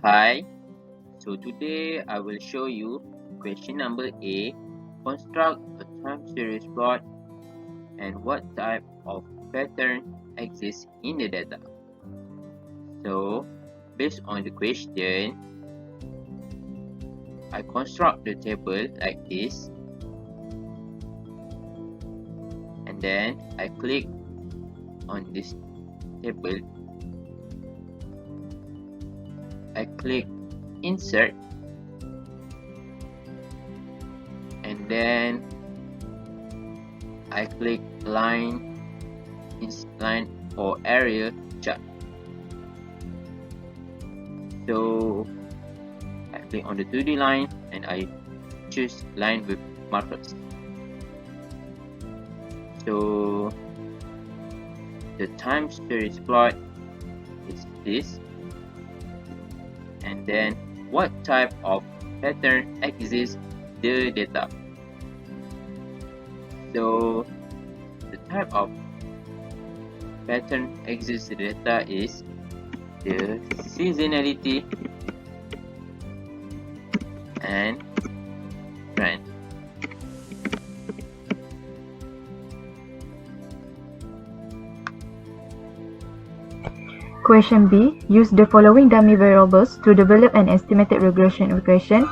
Hi, so today I will show you question number A. Construct a time series plot and what type of pattern exists in the data. So, based on the question, I construct the table like this, and then I click on this table. I click insert, and then I click line or area chart. So I click on the 2D line and I choose line with markers. So the time series plot is this, and then what type of pattern exists the data. So the type of pattern exists the data is the seasonality and trend. Question B. Use the following dummy variables to develop an estimated regression equation.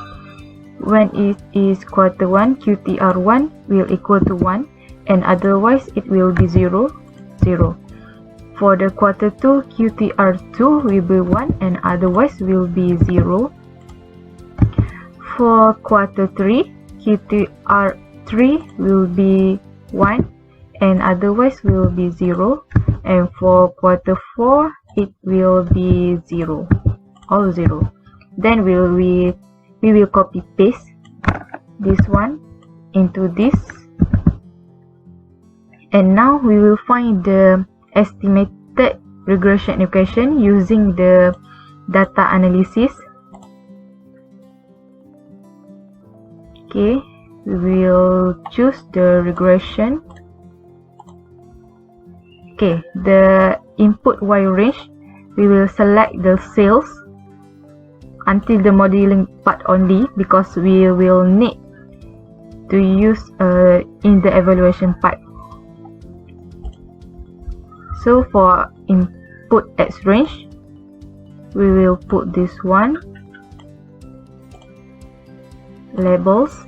When it is quarter 1, QTR1 will equal to 1 and otherwise it will be 0, 0. For the quarter 2, QTR2 will be 1 and otherwise will be 0. For quarter 3, QTR3 will be 1 and otherwise will be 0. And for quarter 4, it will be 0, all 0. Then we will copy paste this one into this, and now we will find the estimated regression equation using the data analysis. Okay, we will choose the regression. Okay, the input Y range, we will select the sales until the modeling part only because we will need to use in the evaluation part. So for input X range, we will put this one, labels,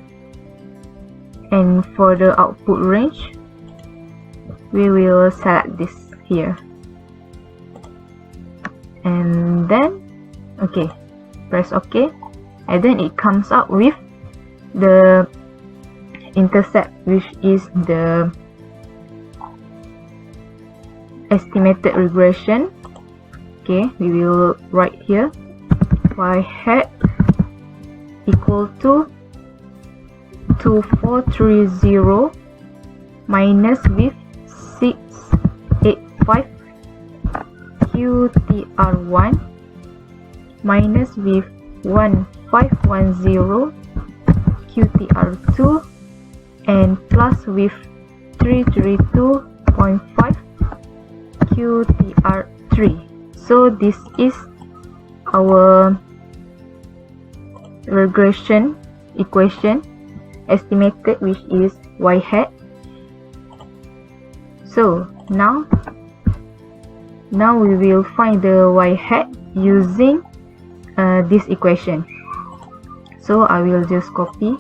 and for the output range, we will select this here, and then okay, press OK, and then it comes out with the intercept, which is the estimated regression. Okay, we will write here y hat equal to 2430 minus with 685 QTR1 minus with 1510 QTR2 and plus with 332.5 QTR3. So this is our regression equation estimated, which is y hat. So now we will find the y hat using this equation. So I will just copy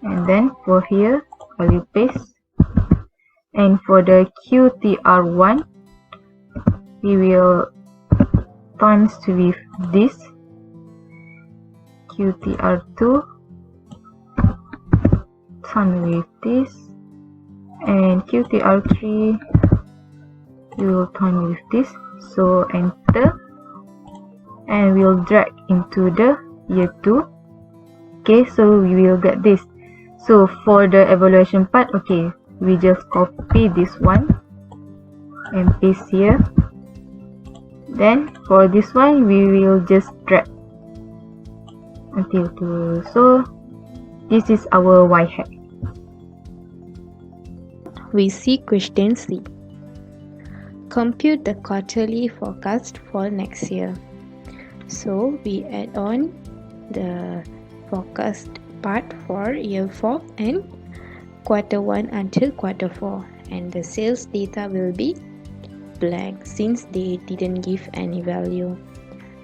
and then for here I will paste, and for the QTR1 we will times with this, QTR2 times with this, and QTR3 we will times with this. So enter, and we'll drag into the year 2. Okay, so we will get this. So for the evaluation part, okay, we just copy this one and paste here. Then for this one, we will just drag until 2. So this is our y hat. We see question C. compute the quarterly forecast for next year. So we add on the forecast part for year 4 and quarter 1 until quarter 4, and the sales data will be blank since they didn't give any value.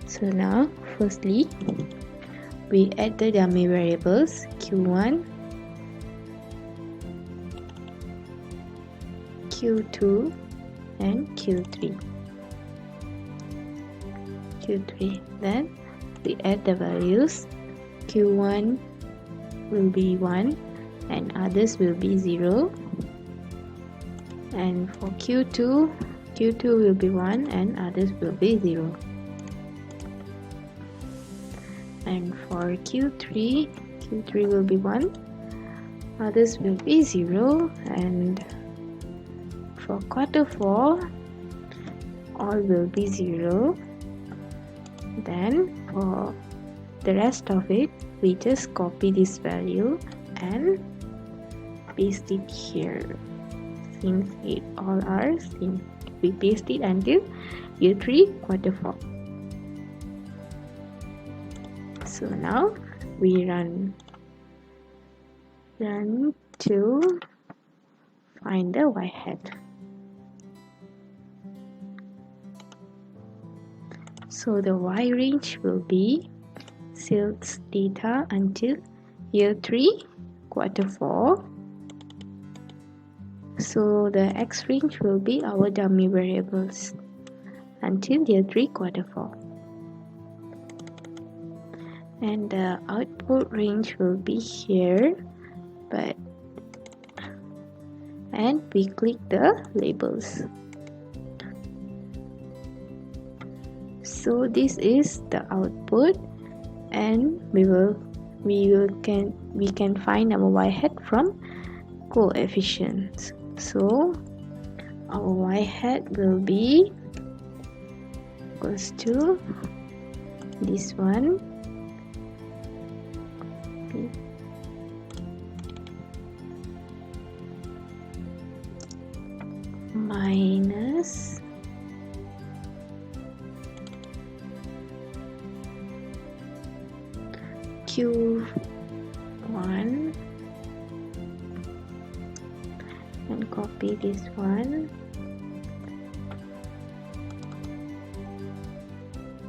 So now firstly we add the dummy variables Q1, Q2 and Q3. Then we add the values. Q1 will be 1 and others will be 0. And for Q2 will be 1 and others will be 0. And for Q3 will be 1, others will be 0. And for quarter 4, all will be 0. Then for the rest of it, we just copy this value and paste it here. Since it all are same, we paste it until year 3, quarter 4. So now we run to find the y hat. So the y range will be sales data until year 3, quarter 4. So the x range will be our dummy variables until year 3, quarter 4. And the output range will be here, and we click the labels. So this is the output, and we can find our y hat from coefficients. So our y hat will be equals to this one minus Q1 and copy this one,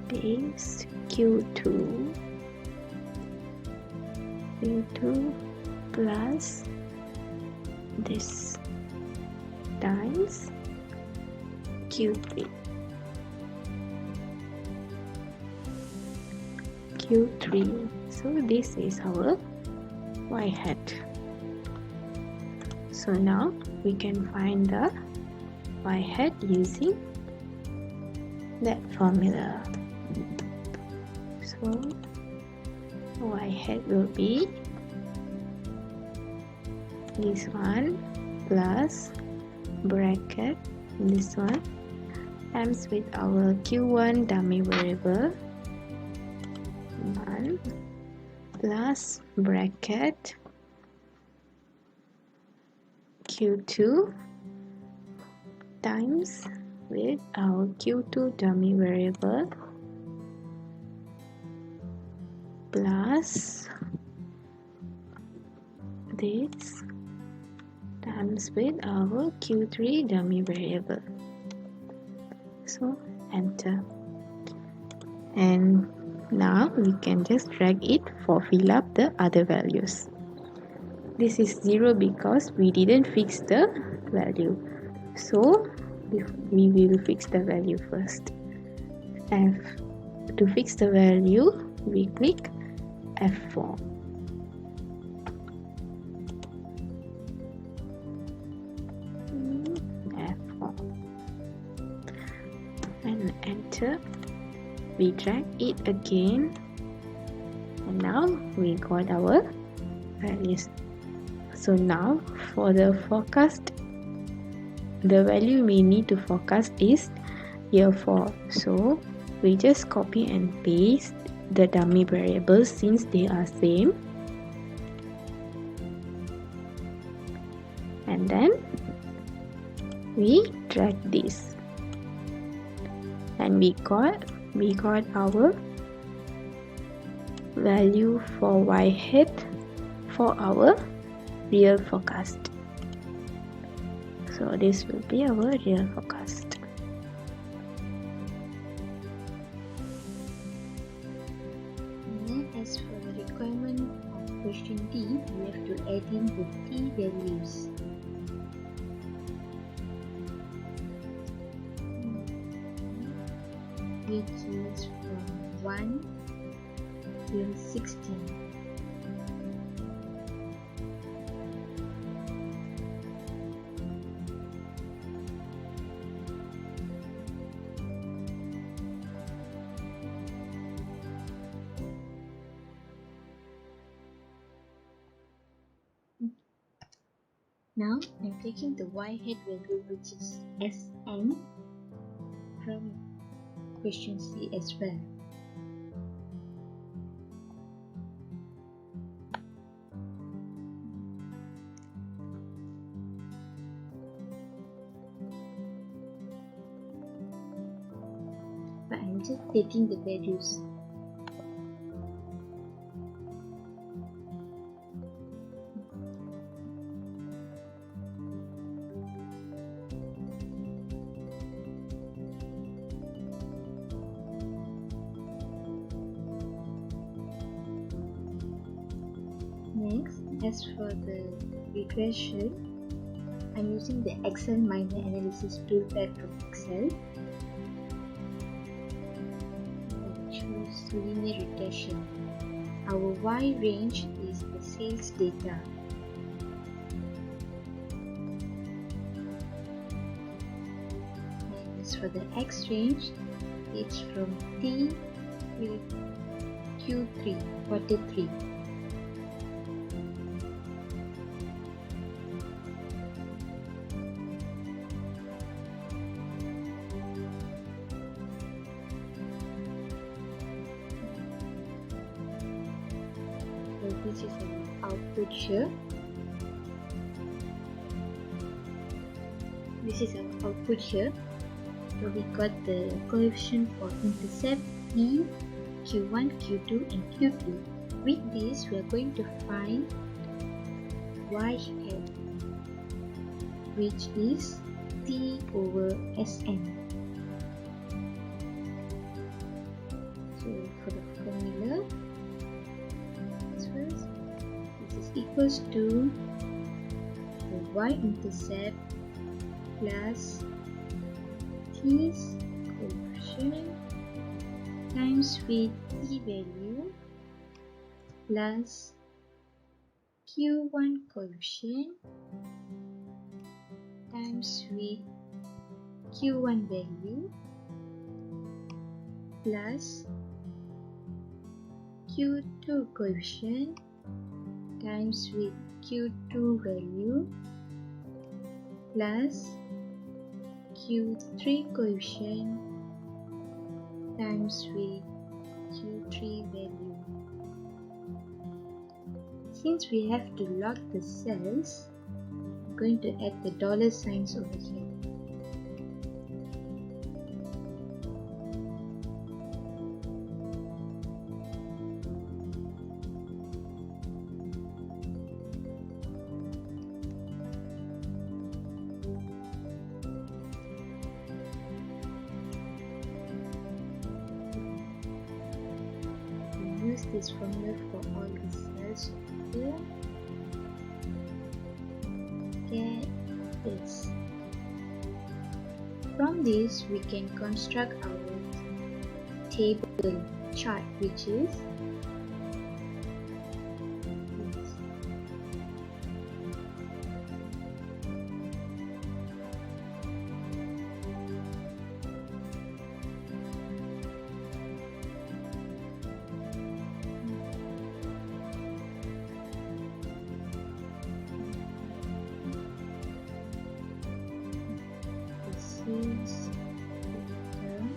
paste Q2 plus this times Q3. So this is our y hat. So now we can find the y hat using that formula. So y hat will be this one plus bracket this one times with our Q1 dummy variable 1 plus bracket Q2 times with our Q2 dummy variable plus this times with our Q3 dummy variable. So enter, and now we can just drag it for fill up the other values. This is 0 because we didn't fix the value, so we will fix the value first. To fix the value, we click F4. And enter. We drag it again, and now we got our values. So now for the forecast, the value we need to forecast is year 4. So we just copy and paste the dummy variables since they are same, and then we drag this and we got our value for y hat for our real forecast. So this will be our real forecast. And as for the requirement of question D, we have to add in the t values. Which is from 1 till 16. Now I'm taking the y hat value, which is Sn, from question C as well. But I'm just taking the values. Next, as for the regression, I'm using the Excel minor analysis toolbar from Excel. I choose linear regression. Our Y range is the sales data. And as for the X range, it's from T till Q3, quarter 3. This is our output here. This is our output here. So we got the coefficient for intercept P, Q1, Q2 and Q3. With this, we are going to find y hat, which is T over Sn. So for the formula, this is equals to the y-intercept plus t's coefficient times with t value plus q1 coefficient times with q1 value plus q2 coefficient times with q2 value plus q3 coefficient times with q3 value. Since we have to log the cells, I'm going to add the dollar signs over here. Use this formula for all the cells here. Get this. From this, we can construct our table chart, which is this. Is the term.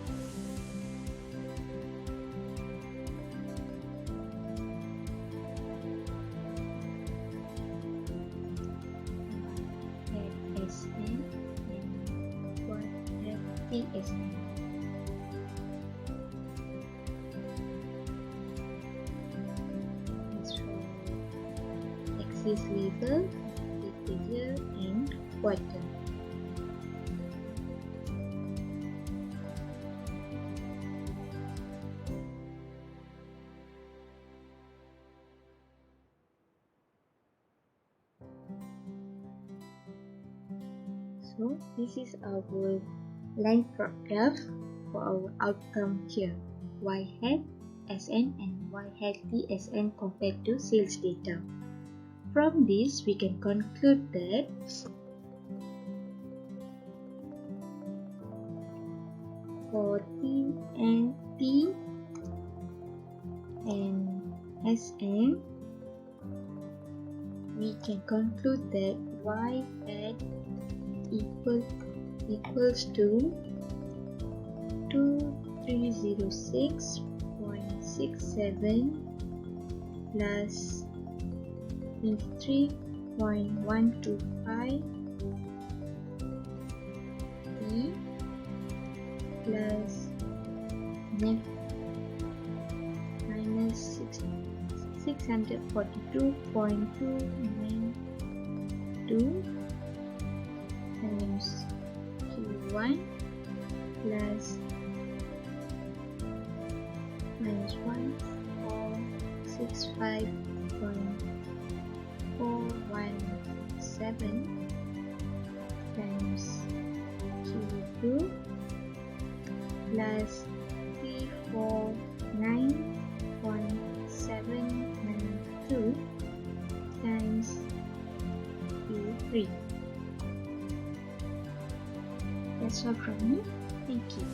At Sn and what at Tsn. is level, integer, and quarter. So this is our line graph for our outcome here. Y hat SN and Y hat TSN compared to sales data. From this, we can conclude that for T and SN, we can conclude that Y hat equals to 2306.67 plus 23.125 T plus minus 642.292 times Q1 plus minus 1465.417 times Q2 plus 349.792 times Q3. That's all from me. Thank you.